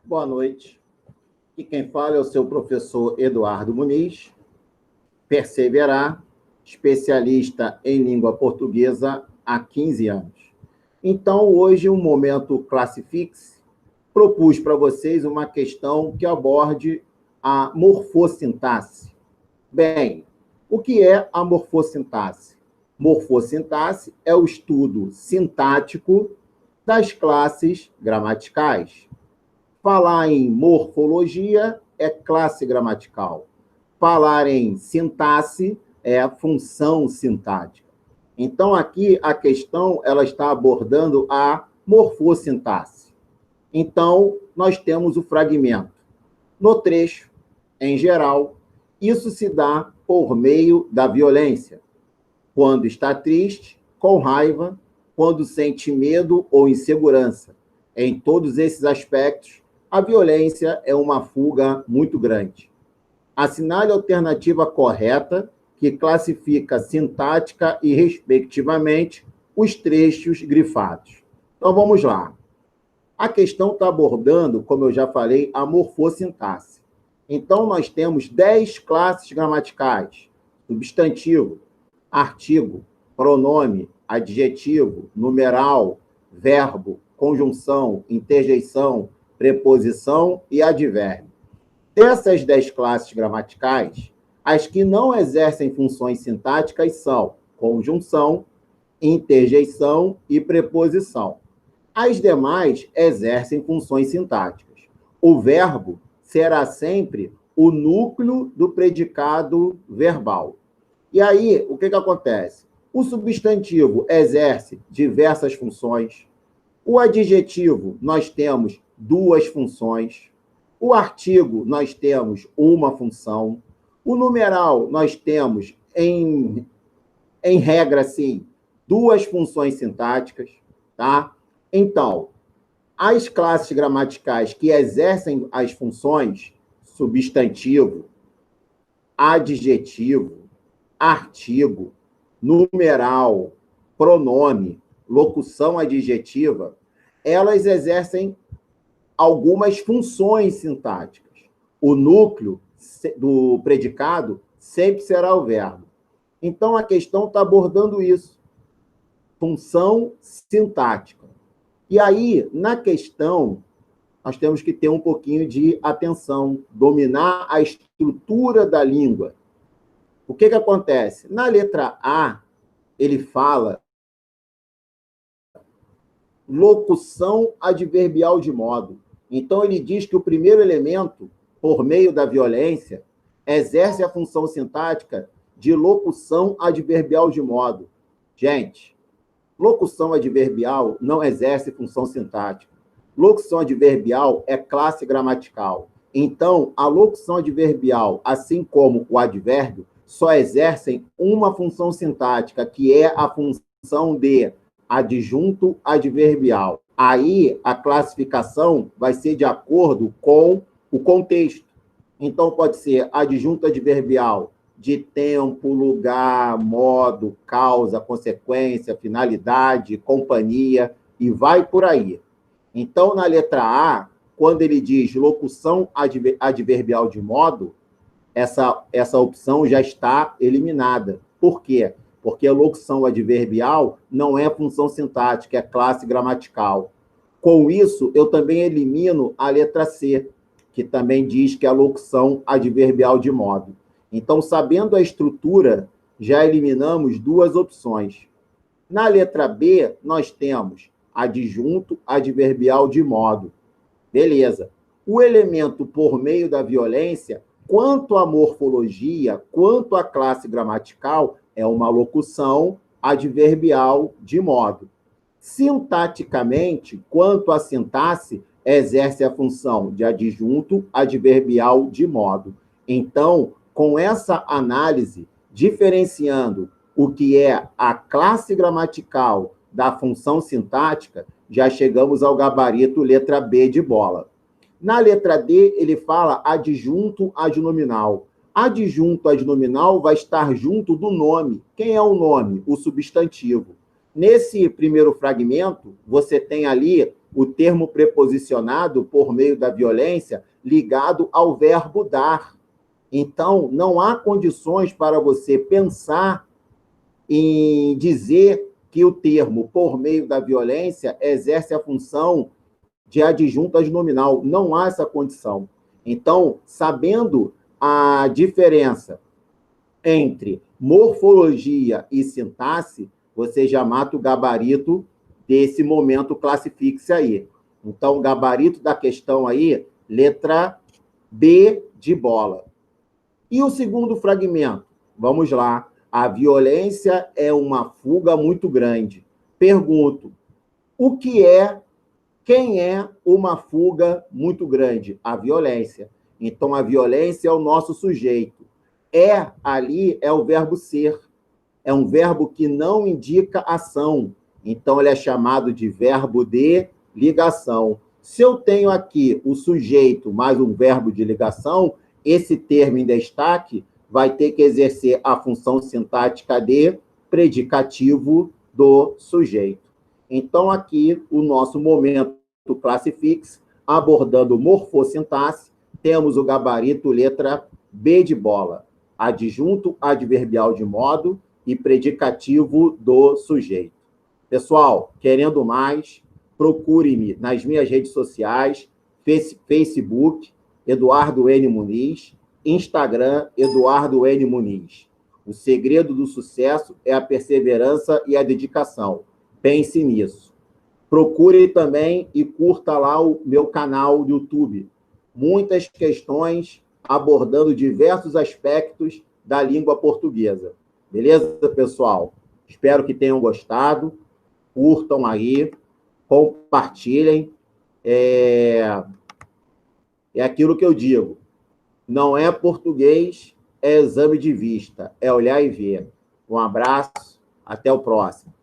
Boa noite. E quem fala é o seu professor Eduardo Muniz, perseverar, especialista em língua portuguesa há 15 anos. Então, hoje, um momento Classifique-se, propus para vocês uma questão que aborde a morfossintaxe. Bem, o que é a morfossintaxe? Morfossintaxe é o estudo sintático das classes gramaticais. Falar em morfologia é classe gramatical. Falar em sintaxe é a função sintática. Então, aqui a questão ela está abordando a morfossintaxe. Então, nós temos o fragmento. No trecho, em geral, isso se dá por meio da violência. Quando está triste, com raiva, quando sente medo ou insegurança. Em todos esses aspectos, a violência é uma fuga muito grande. Assinale a alternativa correta, que classifica sintática e, respectivamente, os trechos grifados. Então, vamos lá. A questão está abordando, como eu já falei, a morfossintaxe. Então, nós temos 10 classes gramaticais: substantivo, artigo, pronome, adjetivo, numeral, verbo, conjunção, interjeição, preposição e advérbio. Dessas 10 classes gramaticais, as que não exercem funções sintáticas são conjunção, interjeição e preposição. As demais exercem funções sintáticas. O verbo será sempre o núcleo do predicado verbal. E aí, o que acontece? O substantivo exerce diversas funções. O adjetivo, nós temos 2 funções. O artigo, nós temos uma função. O numeral, nós temos, em regra, sim, 2 funções sintáticas, tá? Então, as classes gramaticais que exercem as funções substantivo, adjetivo, artigo, numeral, pronome, locução adjetiva, elas exercem algumas funções sintáticas. O núcleo do predicado sempre será o verbo. Então, a questão está abordando isso. Função sintática. E aí, na questão, nós temos que ter um pouquinho de atenção, dominar a estrutura da língua. O que acontece? Na letra A, ele fala locução adverbial de modo. Então, ele diz que o primeiro elemento, por meio da violência, exerce a função sintática de locução adverbial de modo. Gente, locução adverbial não exerce função sintática. Locução adverbial é classe gramatical. Então, a locução adverbial, assim como o advérbio, só exercem uma função sintática, que é a função de adjunto adverbial. Aí, a classificação vai ser de acordo com o contexto. Então, pode ser adjunto adverbial de tempo, lugar, modo, causa, consequência, finalidade, companhia, e vai por aí. Então, na letra A, quando ele diz locução adverbial de modo, essa opção já está eliminada. Por quê? Porque a locução adverbial não é função sintática, é classe gramatical. Com isso, eu também elimino a letra C, que também diz que é a locução adverbial de modo. Então, sabendo a estrutura, já eliminamos 2 opções. Na letra B, nós temos adjunto adverbial de modo. Beleza. O elemento por meio da violência, quanto à morfologia, quanto à classe gramatical, é uma locução adverbial de modo. Sintaticamente, quanto à sintaxe, exerce a função de adjunto adverbial de modo. Então, com essa análise, diferenciando o que é a classe gramatical da função sintática, já chegamos ao gabarito letra B de bola. Na letra D, ele fala adjunto adnominal. Adjunto adnominal vai estar junto do nome. Quem é o nome? O substantivo. Nesse primeiro fragmento, você tem ali o termo preposicionado por meio da violência ligado ao verbo dar. Então, não há condições para você pensar em dizer que o termo por meio da violência exerce a função de adjunto adnominal. Não há essa condição. Então, sabendo a diferença entre morfologia e sintaxe, você já mata o gabarito desse momento classifique-se aí. Então, o gabarito da questão aí, letra B de bola. E o segundo fragmento? Vamos lá. A violência é uma fuga muito grande. Pergunto, quem é uma fuga muito grande? A violência. Então, a violência é o nosso sujeito. Ali é o verbo ser. É um verbo que não indica ação. Então, ele é chamado de verbo de ligação. Se eu tenho aqui o sujeito mais um verbo de ligação, esse termo em destaque vai ter que exercer a função sintática de predicativo do sujeito. Então, aqui, o nosso momento classifique-se, abordando morfossintaxe, temos o gabarito letra B de bola, adjunto adverbial de modo e predicativo do sujeito. Pessoal, querendo mais, procure-me nas minhas redes sociais, Facebook, Eduardo N. Muniz, Instagram, Eduardo N. Muniz. O segredo do sucesso é a perseverança e a dedicação. Pense nisso. Procure também e curta lá o meu canal do YouTube. Muitas questões abordando diversos aspectos da língua portuguesa. Beleza, pessoal? Espero que tenham gostado. Curtam aí, compartilhem. É aquilo que eu digo. Não é português, é exame de vista. É olhar e ver. Um abraço, até o próximo.